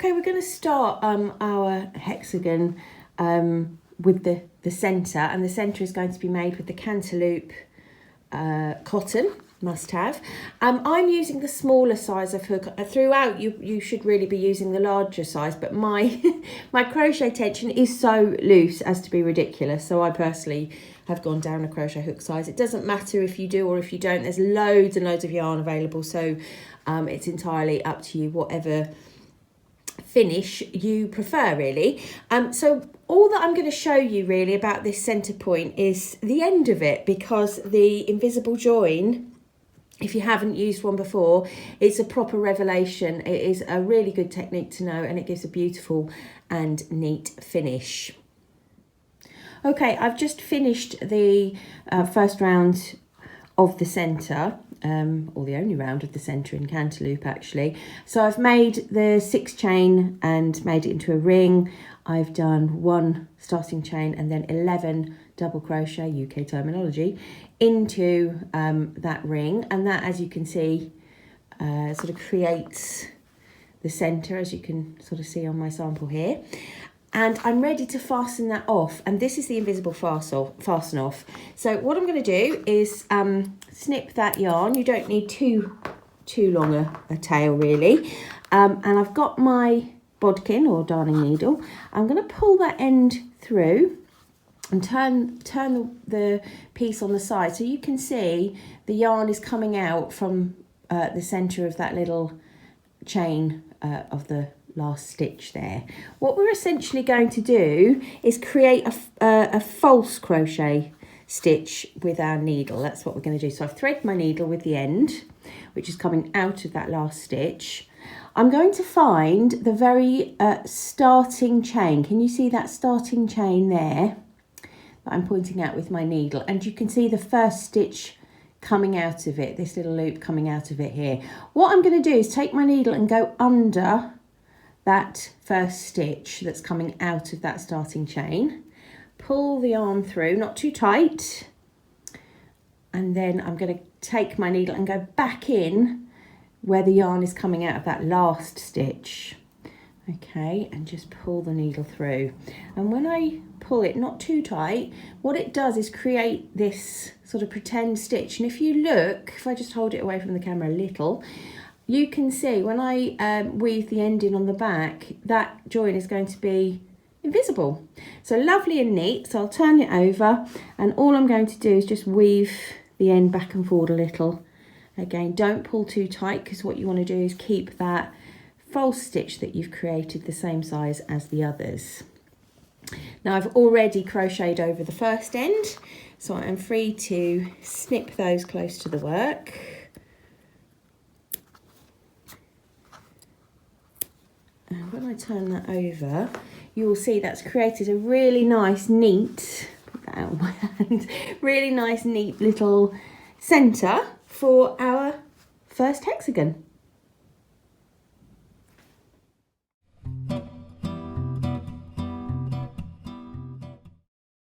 Okay, we're going to start our hexagon with the centre, and the centre is going to be made with the cantaloupe cotton, must have. I'm using the smaller size of hook. Throughout you should really be using the larger size, but my my crochet tension is so loose as to be ridiculous, so I personally have gone down a crochet hook size. It doesn't matter if you do or if you don't, there's loads and loads of yarn available, so it's entirely up to you, whatever finish you prefer really. So all that I'm going to show you really about this centre point is the end of it, because the invisible join, if you haven't used one before, it's a proper revelation. It is a really good technique to know, and it gives a beautiful and neat finish. Okay, I've just finished the first round of the centre, or the only round of the centre in cantaloupe actually. So I've made the 6 chain and made it into a ring. I've done 1 starting chain and then 11 double crochet, UK terminology, into that ring, and that, as you can see, sort of creates the centre, as you can sort of see on my sample here. And I'm ready to fasten that off, and this is the invisible fasten off. So what I'm going to do is snip that yarn. You don't need too long a tail really, and I've got my bodkin or darning needle. I'm going to pull that end through and turn the piece on the side, so you can see the yarn is coming out from the centre of that little chain of the last stitch there. What we're essentially going to do is create a false crochet stitch with our needle. That's what we're going to do. So I've threaded my needle with the end, which is coming out of that last stitch. I'm going to find the very starting chain. Can you see that starting chain there that I'm pointing out with my needle? And you can see the first stitch coming out of it, this little loop coming out of it here. What I'm going to do is take my needle and go under that first stitch that's coming out of that starting chain, pull the yarn through, not too tight, and then I'm going to take my needle and go back in where the yarn is coming out of that last stitch. Okay, and just pull the needle through, and when I pull it not too tight, what it does is create this sort of pretend stitch. And if you look, if I just hold it away from the camera a little, you can see when I weave the end in on the back, that join is going to be invisible. So lovely and neat. So I'll turn it over, and all I'm going to do is just weave the end back and forward a little. Again, don't pull too tight, because what you want to do is keep that false stitch that you've created the same size as the others. Now I've already crocheted over the first end, so I'm free to snip those close to the work. And when I turn that over, you will see that's created a really nice, neat, put that out of my hand, really nice, neat little centre for our first hexagon.